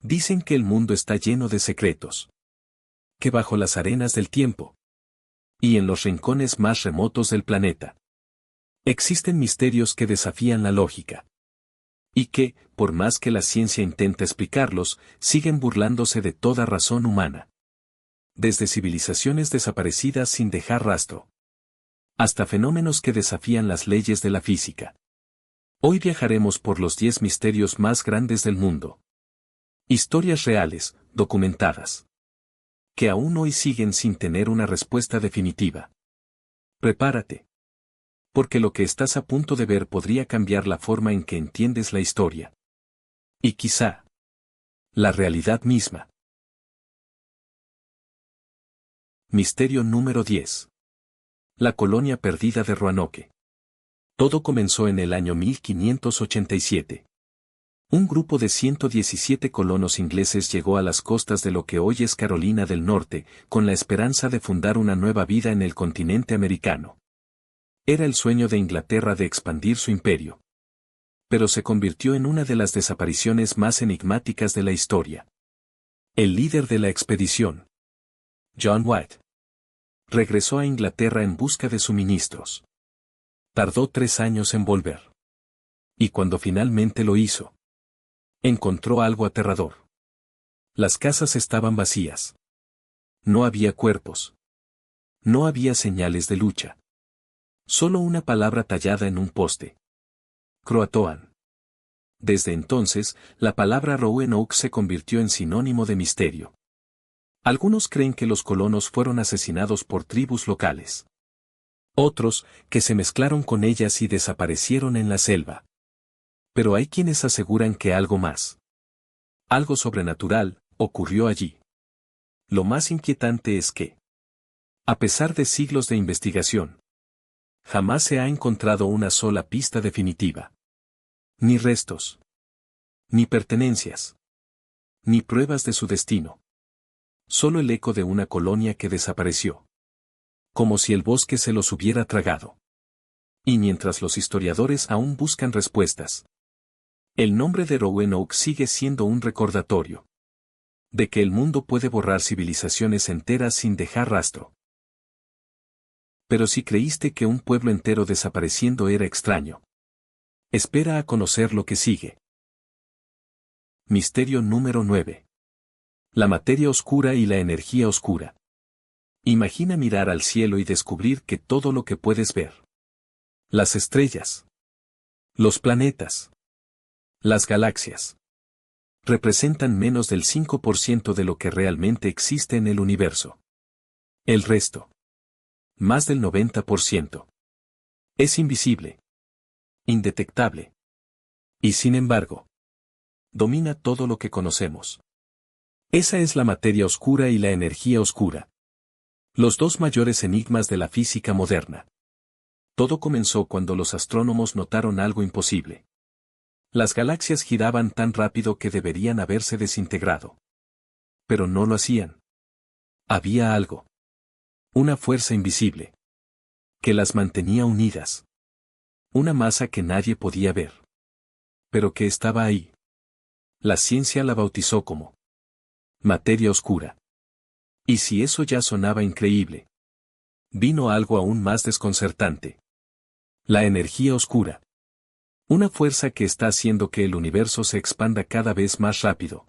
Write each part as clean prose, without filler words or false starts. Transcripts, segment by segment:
Dicen que el mundo está lleno de secretos. Que bajo las arenas del tiempo y en los rincones más remotos del planeta existen misterios que desafían la lógica. Y que, por más que la ciencia intenta explicarlos, siguen burlándose de toda razón humana. Desde civilizaciones desaparecidas sin dejar rastro, hasta fenómenos que desafían las leyes de la física. Hoy viajaremos por los 10 misterios más grandes del mundo. Historias reales, documentadas, que aún hoy siguen sin tener una respuesta definitiva. Prepárate, porque lo que estás a punto de ver podría cambiar la forma en que entiendes la historia. Y quizá, la realidad misma. Misterio número 10. La colonia perdida de Roanoke. Todo comenzó en el año 1587. Un grupo de 117 colonos ingleses llegó a las costas de lo que hoy es Carolina del Norte, con la esperanza de fundar una nueva vida en el continente americano. Era el sueño de Inglaterra de expandir su imperio. Pero se convirtió en una de las desapariciones más enigmáticas de la historia. El líder de la expedición, John White, regresó a Inglaterra en busca de suministros. Tardó 3 años en volver. Y cuando finalmente lo hizo, encontró algo aterrador. Las casas estaban vacías. No había cuerpos. No había señales de lucha. Solo una palabra tallada en un poste. Croatoan. Desde entonces, la palabra Roanoke se convirtió en sinónimo de misterio. Algunos creen que los colonos fueron asesinados por tribus locales. Otros, que se mezclaron con ellas y desaparecieron en la selva. Pero hay quienes aseguran que algo más, algo sobrenatural, ocurrió allí. Lo más inquietante es que, a pesar de siglos de investigación, jamás se ha encontrado una sola pista definitiva. Ni restos. Ni pertenencias. Ni pruebas de su destino. Solo el eco de una colonia que desapareció. Como si el bosque se los hubiera tragado. Y mientras los historiadores aún buscan respuestas, el nombre de Roanoke sigue siendo un recordatorio de que el mundo puede borrar civilizaciones enteras sin dejar rastro. Pero si creíste que un pueblo entero desapareciendo era extraño, espera a conocer lo que sigue. Misterio número 9. La materia oscura y la energía oscura. Imagina mirar al cielo y descubrir que todo lo que puedes ver, las estrellas, los planetas, las galaxias, representan menos del 5% de lo que realmente existe en el universo. El resto, más del 90%, es invisible, indetectable. Y sin embargo, domina todo lo que conocemos. Esa es la materia oscura y la energía oscura. Los dos mayores enigmas de la física moderna. Todo comenzó cuando los astrónomos notaron algo imposible. Las galaxias giraban tan rápido que deberían haberse desintegrado. Pero no lo hacían. Había algo. Una fuerza invisible. Que las mantenía unidas. Una masa que nadie podía ver. Pero que estaba ahí. La ciencia la bautizó como materia oscura. Y si eso ya sonaba increíble, vino algo aún más desconcertante. La energía oscura. Una fuerza que está haciendo que el universo se expanda cada vez más rápido.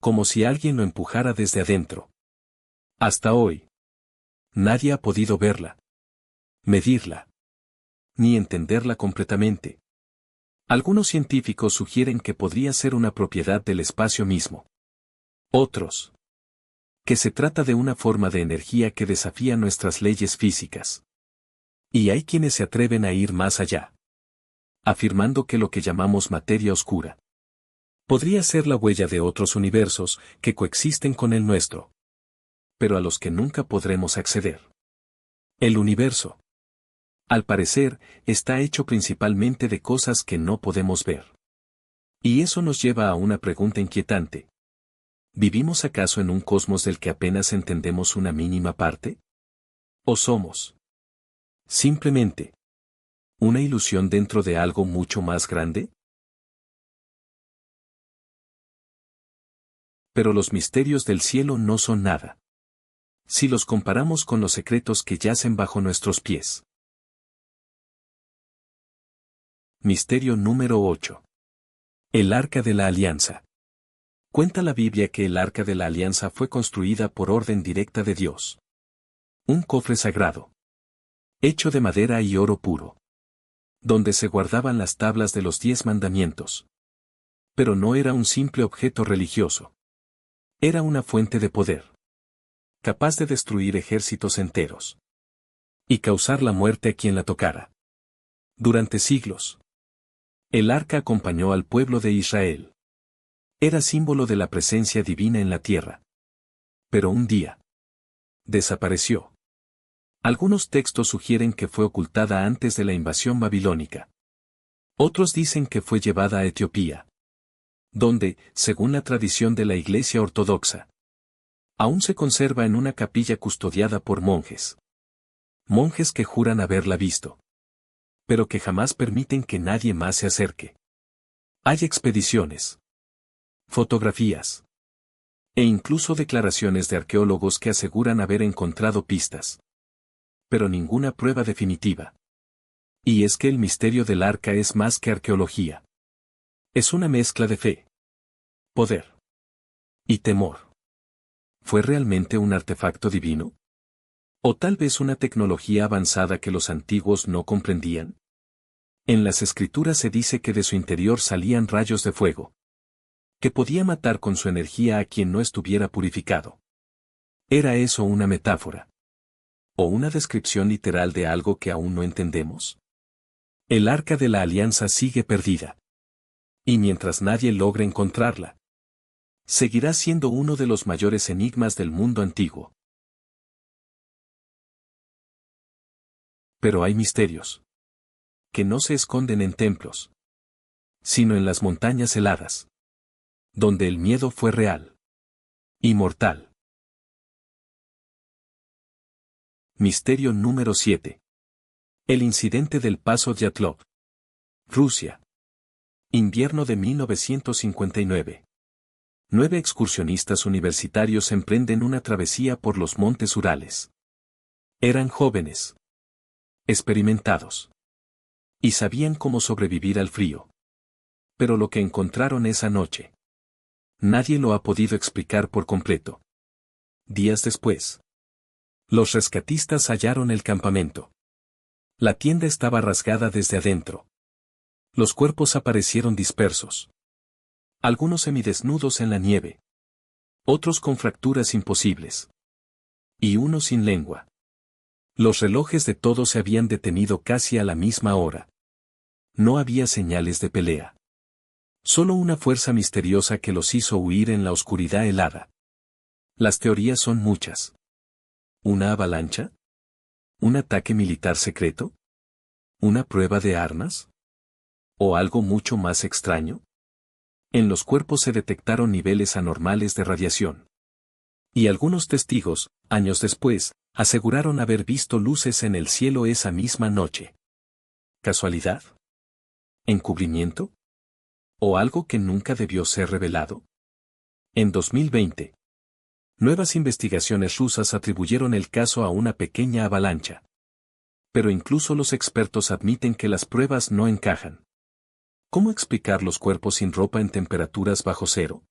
Como si alguien lo empujara desde adentro. Hasta hoy, nadie ha podido verla, medirla, ni entenderla completamente. Algunos científicos sugieren que podría ser una propiedad del espacio mismo. Otros, que se trata de una forma de energía que desafía nuestras leyes físicas. Y hay quienes se atreven a ir más allá, afirmando que lo que llamamos materia oscura podría ser la huella de otros universos que coexisten con el nuestro, pero a los que nunca podremos acceder. El universo, al parecer, está hecho principalmente de cosas que no podemos ver. Y eso nos lleva a una pregunta inquietante. ¿Vivimos acaso en un cosmos del que apenas entendemos una mínima parte? ¿O somos simplemente una ilusión dentro de algo mucho más grande? Pero los misterios del cielo no son nada si los comparamos con los secretos que yacen bajo nuestros pies. Misterio número 8. El Arca de la Alianza. Cuenta la Biblia que el Arca de la Alianza fue construida por orden directa de Dios. Un cofre sagrado, hecho de madera y oro puro, donde se guardaban las tablas de los 10 mandamientos. Pero no era un simple objeto religioso. Era una fuente de poder, capaz de destruir ejércitos enteros y causar la muerte a quien la tocara. Durante siglos, el arca acompañó al pueblo de Israel. Era símbolo de la presencia divina en la tierra. Pero un día, desapareció. Algunos textos sugieren que fue ocultada antes de la invasión babilónica. Otros dicen que fue llevada a Etiopía, donde, según la tradición de la Iglesia Ortodoxa, aún se conserva en una capilla custodiada por monjes. Monjes que juran haberla visto, pero que jamás permiten que nadie más se acerque. Hay expediciones, fotografías e incluso declaraciones de arqueólogos que aseguran haber encontrado pistas, pero ninguna prueba definitiva. Y es que el misterio del arca es más que arqueología. Es una mezcla de fe, poder y temor. ¿Fue realmente un artefacto divino? ¿O tal vez una tecnología avanzada que los antiguos no comprendían? En las escrituras se dice que de su interior salían rayos de fuego, que podía matar con su energía a quien no estuviera purificado. ¿Era eso una metáfora? ¿O una descripción literal de algo que aún no entendemos? El Arca de la Alianza sigue perdida. Y mientras nadie logre encontrarla, seguirá siendo uno de los mayores enigmas del mundo antiguo. Pero hay misterios que no se esconden en templos, sino en las montañas heladas, donde el miedo fue real y mortal. Misterio número 7. El incidente del Paso Dyatlov. Rusia. Invierno de 1959. 9 excursionistas universitarios emprenden una travesía por los montes Urales. Eran jóvenes, experimentados, y sabían cómo sobrevivir al frío. Pero lo que encontraron esa noche, nadie lo ha podido explicar por completo. Días después, los rescatistas hallaron el campamento. La tienda estaba rasgada desde adentro. Los cuerpos aparecieron dispersos. Algunos semidesnudos en la nieve. Otros con fracturas imposibles. Y uno sin lengua. Los relojes de todos se habían detenido casi a la misma hora. No había señales de pelea. Solo una fuerza misteriosa que los hizo huir en la oscuridad helada. Las teorías son muchas. ¿Una avalancha? ¿Un ataque militar secreto? ¿Una prueba de armas? ¿O algo mucho más extraño? En los cuerpos se detectaron niveles anormales de radiación. Y algunos testigos, años después, aseguraron haber visto luces en el cielo esa misma noche. ¿Casualidad? ¿Encubrimiento? ¿O algo que nunca debió ser revelado? En 2020, nuevas investigaciones rusas atribuyeron el caso a una pequeña avalancha. Pero incluso los expertos admiten que las pruebas no encajan. ¿Cómo explicar los cuerpos sin ropa en temperaturas bajo cero?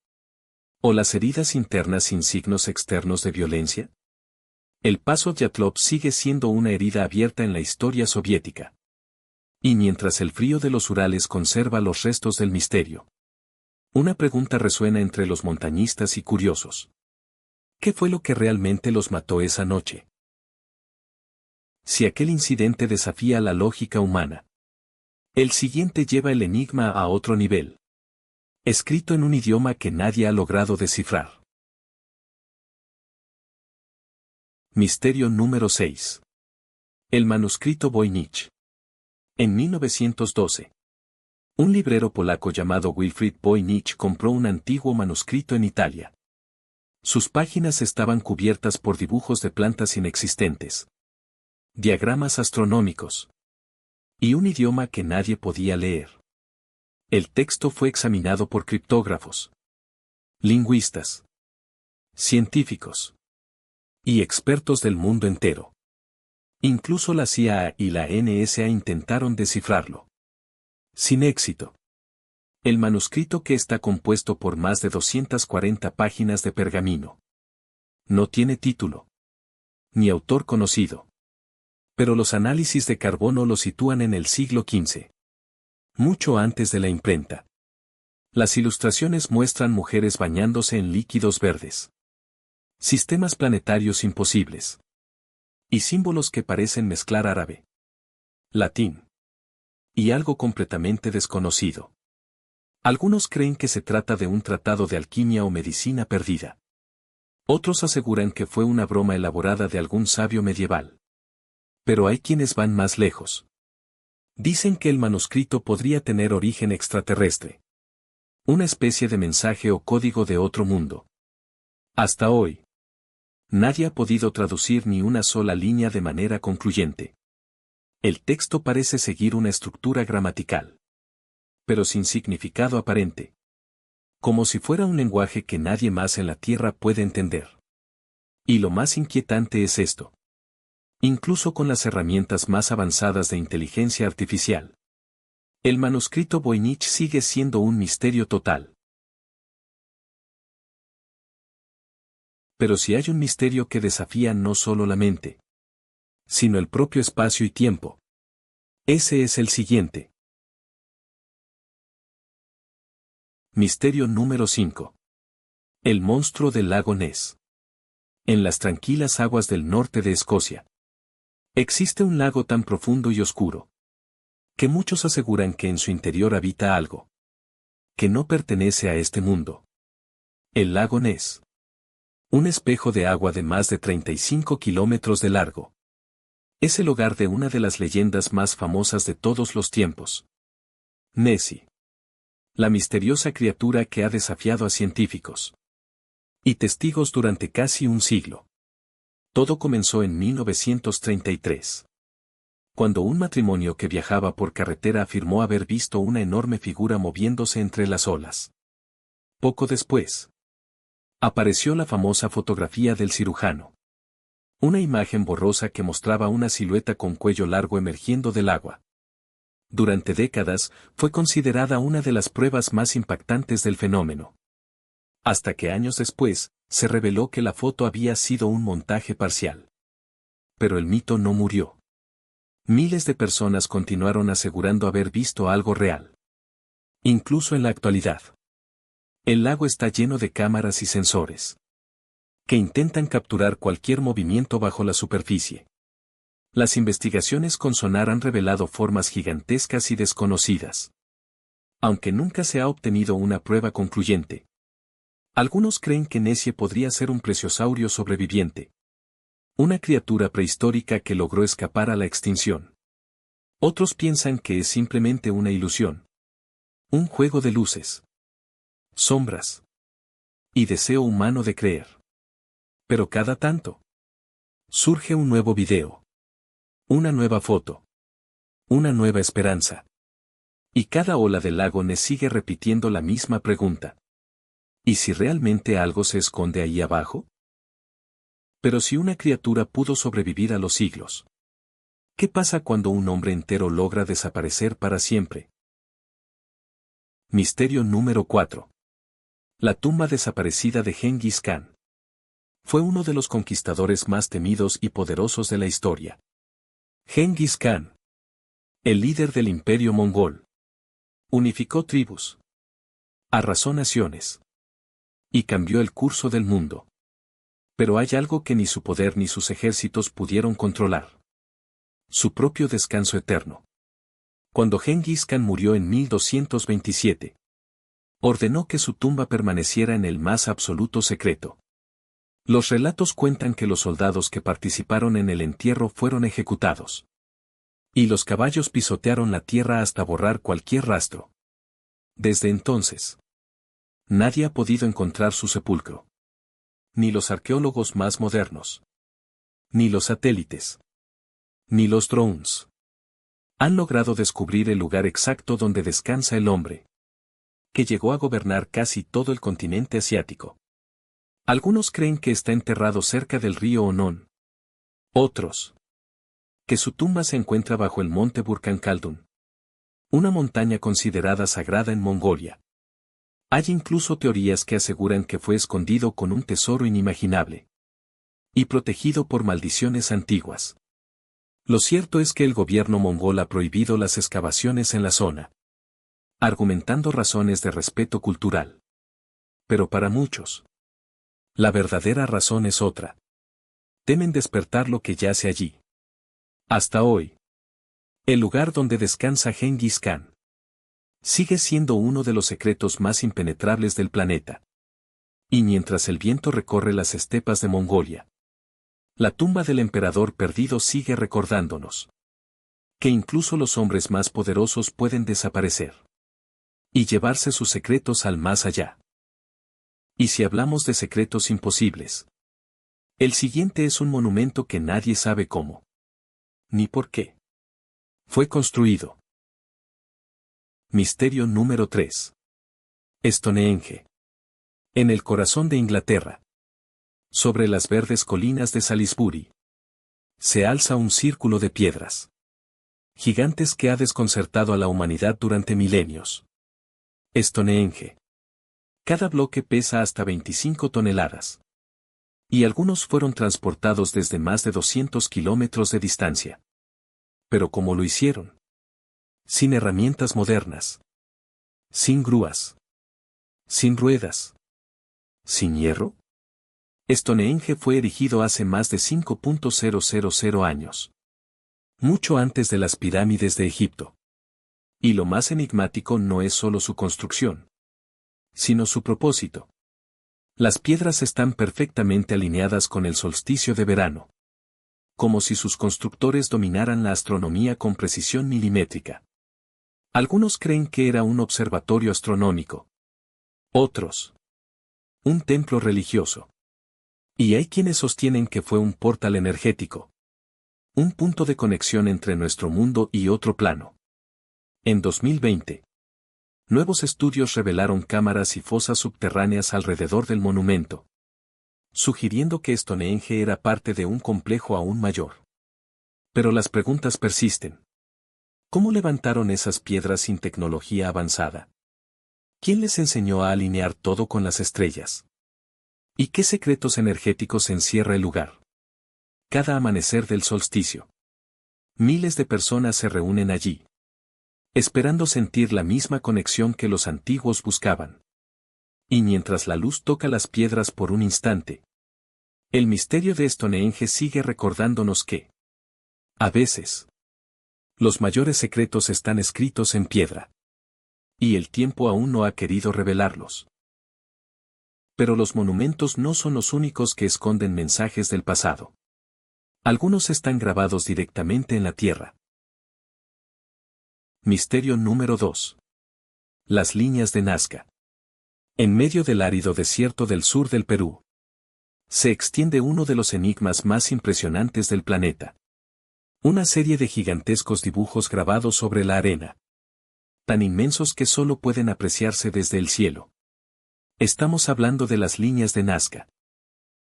¿O las heridas internas sin signos externos de violencia? El Paso Dyatlov sigue siendo una herida abierta en la historia soviética. Y mientras el frío de los Urales conserva los restos del misterio, una pregunta resuena entre los montañistas y curiosos. ¿Qué fue lo que realmente los mató esa noche? Si aquel incidente desafía la lógica humana, el siguiente lleva el enigma a otro nivel. Escrito en un idioma que nadie ha logrado descifrar. Misterio número 6. El manuscrito Voynich. En 1912, un librero polaco llamado Wilfrid Voynich compró un antiguo manuscrito en Italia. Sus páginas estaban cubiertas por dibujos de plantas inexistentes, diagramas astronómicos y un idioma que nadie podía leer. El texto fue examinado por criptógrafos, lingüistas científicos y expertos del mundo entero. Incluso la CIA y la NSA intentaron descifrarlo. Sin éxito. El manuscrito, que está compuesto por más de 240 páginas de pergamino, no tiene título ni autor conocido. Pero los análisis de carbono lo sitúan en el siglo XV. Mucho antes de la imprenta. Las ilustraciones muestran mujeres bañándose en líquidos verdes. Sistemas planetarios imposibles. Y símbolos que parecen mezclar árabe, latín y algo completamente desconocido. Algunos creen que se trata de un tratado de alquimia o medicina perdida. Otros aseguran que fue una broma elaborada de algún sabio medieval. Pero hay quienes van más lejos. Dicen que el manuscrito podría tener origen extraterrestre. Una especie de mensaje o código de otro mundo. Hasta hoy, nadie ha podido traducir ni una sola línea de manera concluyente. El texto parece seguir una estructura gramatical, pero sin significado aparente. Como si fuera un lenguaje que nadie más en la Tierra puede entender. Y lo más inquietante es esto. Incluso con las herramientas más avanzadas de inteligencia artificial, el manuscrito Voynich sigue siendo un misterio total. Pero si hay un misterio que desafía no solo la mente, sino el propio espacio y tiempo, ese es el siguiente. Misterio número 5. El monstruo del lago Ness. En las tranquilas aguas del norte de Escocia, existe un lago tan profundo y oscuro, que muchos aseguran que en su interior habita algo que no pertenece a este mundo. El lago Ness. Un espejo de agua de más de 35 kilómetros de largo. Es el hogar de una de las leyendas más famosas de todos los tiempos. Nessie. La misteriosa criatura que ha desafiado a científicos y testigos durante casi un siglo. Todo comenzó en 1933. Cuando un matrimonio que viajaba por carretera afirmó haber visto una enorme figura moviéndose entre las olas. Poco después, apareció la famosa fotografía del cirujano. Una imagen borrosa que mostraba una silueta con cuello largo emergiendo del agua. Durante décadas, fue considerada una de las pruebas más impactantes del fenómeno. Hasta que años después, se reveló que la foto había sido un montaje parcial. Pero el mito no murió. Miles de personas continuaron asegurando haber visto algo real. Incluso en la actualidad. El lago está lleno de cámaras y sensores que intentan capturar cualquier movimiento bajo la superficie. Las investigaciones con sonar han revelado formas gigantescas y desconocidas. Aunque nunca se ha obtenido una prueba concluyente. Algunos creen que Nessie podría ser un plesiosaurio sobreviviente. Una criatura prehistórica que logró escapar a la extinción. Otros piensan que es simplemente una ilusión. Un juego de luces, sombras y deseo humano de creer. Pero cada tanto surge un nuevo video. Una nueva foto. Una nueva esperanza. Y cada ola del lago Ness sigue repitiendo la misma pregunta. ¿Y si realmente algo se esconde ahí abajo? Pero si una criatura pudo sobrevivir a los siglos, ¿qué pasa cuando un hombre entero logra desaparecer para siempre? Misterio número 4. La tumba desaparecida de Gengis Khan. Fue uno de los conquistadores más temidos y poderosos de la historia. Gengis Khan, el líder del imperio mongol, unificó tribus, arrasó naciones y cambió el curso del mundo. Pero hay algo que ni su poder ni sus ejércitos pudieron controlar. Su propio descanso eterno. Cuando Gengis Khan murió en 1227, ordenó que su tumba permaneciera en el más absoluto secreto. Los relatos cuentan que los soldados que participaron en el entierro fueron ejecutados. Y los caballos pisotearon la tierra hasta borrar cualquier rastro. Desde entonces, nadie ha podido encontrar su sepulcro. Ni los arqueólogos más modernos. Ni los satélites. Ni los drones. Han logrado descubrir el lugar exacto donde descansa el hombre, que llegó a gobernar casi todo el continente asiático. Algunos creen que está enterrado cerca del río Onon. Otros, que su tumba se encuentra bajo el monte Burkhan Khaldun, una montaña considerada sagrada en Mongolia. Hay incluso teorías que aseguran que fue escondido con un tesoro inimaginable y protegido por maldiciones antiguas. Lo cierto es que el gobierno mongol ha prohibido las excavaciones en la zona, argumentando razones de respeto cultural. Pero para muchos, la verdadera razón es otra. Temen despertar lo que yace allí. Hasta hoy, el lugar donde descansa Genghis Khan sigue siendo uno de los secretos más impenetrables del planeta. Y mientras el viento recorre las estepas de Mongolia, la tumba del emperador perdido sigue recordándonos que incluso los hombres más poderosos pueden desaparecer y llevarse sus secretos al más allá. Y si hablamos de secretos imposibles, el siguiente es un monumento que nadie sabe cómo ni por qué fue construido. Misterio número 3. Stonehenge. En el corazón de Inglaterra, sobre las verdes colinas de Salisbury, se alza un círculo de piedras gigantes que ha desconcertado a la humanidad durante milenios. Stonehenge. Cada bloque pesa hasta 25 toneladas. Y algunos fueron transportados desde más de 200 kilómetros de distancia. Pero ¿cómo lo hicieron? Sin herramientas modernas. Sin grúas. Sin ruedas. ¿Sin hierro? Stonehenge fue erigido hace más de 5.000 años. Mucho antes de las pirámides de Egipto. Y lo más enigmático no es solo su construcción, sino su propósito. Las piedras están perfectamente alineadas con el solsticio de verano, como si sus constructores dominaran la astronomía con precisión milimétrica. Algunos creen que era un observatorio astronómico. Otros, un templo religioso. Y hay quienes sostienen que fue un portal energético. Un punto de conexión entre nuestro mundo y otro plano. En 2020, nuevos estudios revelaron cámaras y fosas subterráneas alrededor del monumento, sugiriendo que Stonehenge era parte de un complejo aún mayor. Pero las preguntas persisten. ¿Cómo levantaron esas piedras sin tecnología avanzada? ¿Quién les enseñó a alinear todo con las estrellas? ¿Y qué secretos energéticos encierra el lugar? Cada amanecer del solsticio, miles de personas se reúnen allí, esperando sentir la misma conexión que los antiguos buscaban. Y mientras la luz toca las piedras por un instante, el misterio de Stonehenge sigue recordándonos que, a veces, los mayores secretos están escritos en piedra. Y el tiempo aún no ha querido revelarlos. Pero los monumentos no son los únicos que esconden mensajes del pasado. Algunos están grabados directamente en la tierra. Misterio número 2. Las líneas de Nazca. En medio del árido desierto del sur del Perú, se extiende uno de los enigmas más impresionantes del planeta. Una serie de gigantescos dibujos grabados sobre la arena, tan inmensos que solo pueden apreciarse desde el cielo. Estamos hablando de las líneas de Nazca.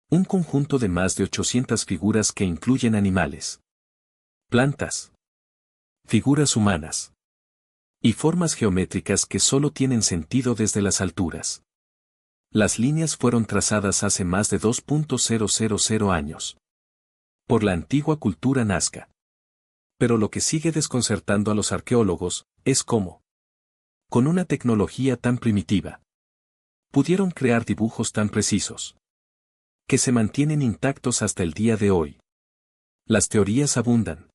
Un conjunto de más de 800 figuras que incluyen animales, plantas, figuras humanas y formas geométricas que solo tienen sentido desde las alturas. Las líneas fueron trazadas hace más de 2.000 años por la antigua cultura nazca. Pero lo que sigue desconcertando a los arqueólogos es cómo, con una tecnología tan primitiva, pudieron crear dibujos tan precisos que se mantienen intactos hasta el día de hoy. Las teorías abundan.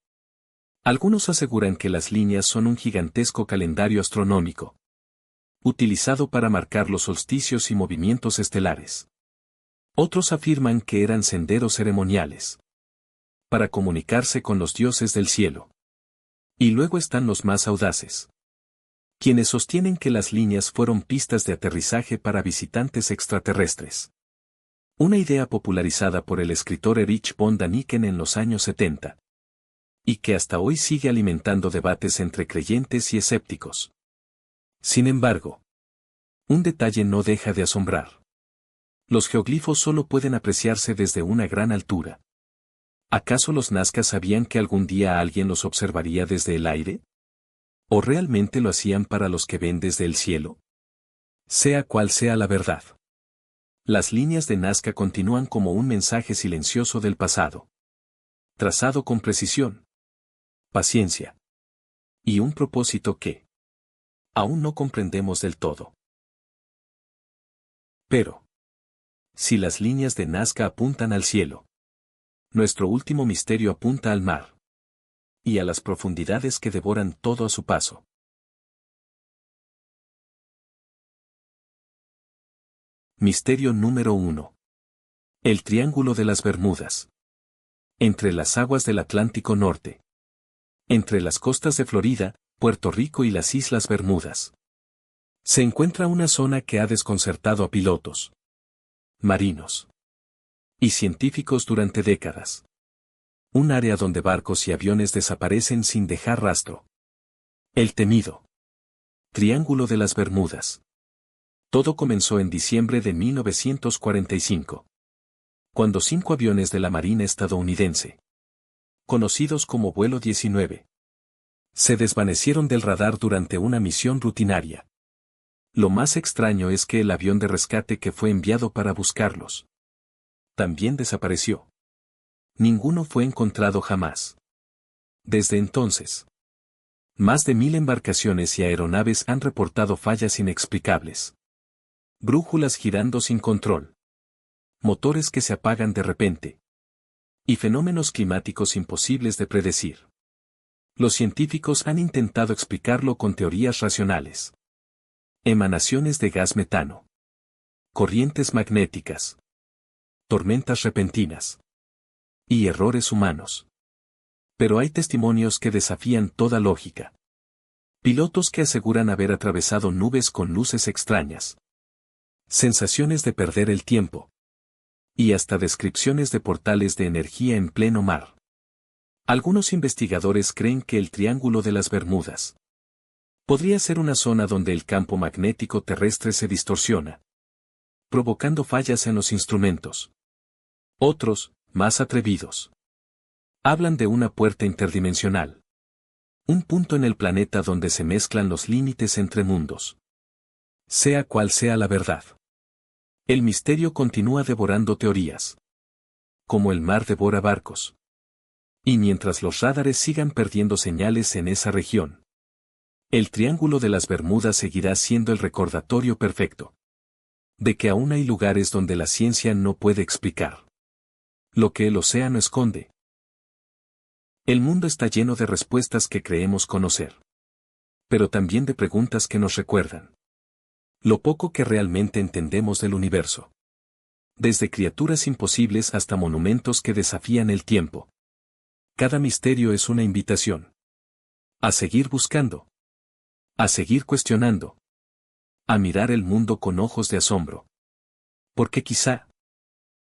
Algunos aseguran que las líneas son un gigantesco calendario astronómico, utilizado para marcar los solsticios y movimientos estelares. Otros afirman que eran senderos ceremoniales, para comunicarse con los dioses del cielo. Y luego están los más audaces, quienes sostienen que las líneas fueron pistas de aterrizaje para visitantes extraterrestres. Una idea popularizada por el escritor Erich von Däniken en los años 70. Y que hasta hoy sigue alimentando debates entre creyentes y escépticos. Sin embargo, un detalle no deja de asombrar. Los geoglifos solo pueden apreciarse desde una gran altura. ¿Acaso los nazcas sabían que algún día alguien los observaría desde el aire? ¿O realmente lo hacían para los que ven desde el cielo? Sea cual sea la verdad. Las líneas de Nazca continúan como un mensaje silencioso del pasado. Trazado con precisión, paciencia y un propósito que aún no comprendemos del todo. Pero, si las líneas de Nazca apuntan al cielo, nuestro último misterio apunta al mar y a las profundidades que devoran todo a su paso. Misterio número 1. El Triángulo de las Bermudas. Entre las aguas del Atlántico Norte. Entre las costas de Florida, Puerto Rico y las Islas Bermudas. Se encuentra una zona que ha desconcertado a pilotos, marinos y científicos durante décadas. Un área donde barcos y aviones desaparecen sin dejar rastro. El temido Triángulo de las Bermudas. Todo comenzó en diciembre de 1945. Cuando 5 aviones de la Marina estadounidense, conocidos como Vuelo 19, se desvanecieron del radar durante una misión rutinaria. Lo más extraño es que el avión de rescate que fue enviado para buscarlos también desapareció. Ninguno fue encontrado jamás. Desde entonces, más de 1000 embarcaciones y aeronaves han reportado fallas inexplicables. Brújulas girando sin control. Motores que se apagan de repente. Y fenómenos climáticos imposibles de predecir. Los científicos han intentado explicarlo con teorías racionales. Emanaciones de gas metano. Corrientes magnéticas. Tormentas repentinas. Y errores humanos. Pero hay testimonios que desafían toda lógica. Pilotos que aseguran haber atravesado nubes con luces extrañas. Sensaciones de perder el tiempo. Y hasta descripciones de portales de energía en pleno mar. Algunos investigadores creen que el Triángulo de las Bermudas podría ser una zona donde el campo magnético terrestre se distorsiona, provocando fallas en los instrumentos. Otros, más atrevidos, hablan de una puerta interdimensional. Un punto en el planeta donde se mezclan los límites entre mundos. Sea cual sea la verdad, el misterio continúa devorando teorías. Como el mar devora barcos. Y mientras los radares sigan perdiendo señales en esa región, el Triángulo de las Bermudas seguirá siendo el recordatorio perfecto de que aún hay lugares donde la ciencia no puede explicar lo que el océano esconde. El mundo está lleno de respuestas que creemos conocer, pero también de preguntas que nos recuerdan lo poco que realmente entendemos del universo. Desde criaturas imposibles hasta monumentos que desafían el tiempo. Cada misterio es una invitación a seguir buscando, a seguir cuestionando, a mirar el mundo con ojos de asombro. Porque quizá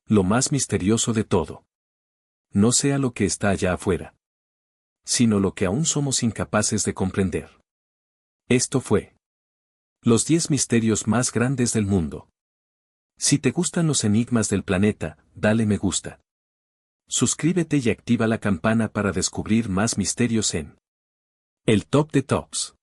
lo más misterioso de todo no sea lo que está allá afuera, sino lo que aún somos incapaces de comprender. Esto fue los 10 misterios más grandes del mundo. Si te gustan los enigmas del planeta, dale me gusta. Suscríbete y activa la campana para descubrir más misterios en el Top de Tops.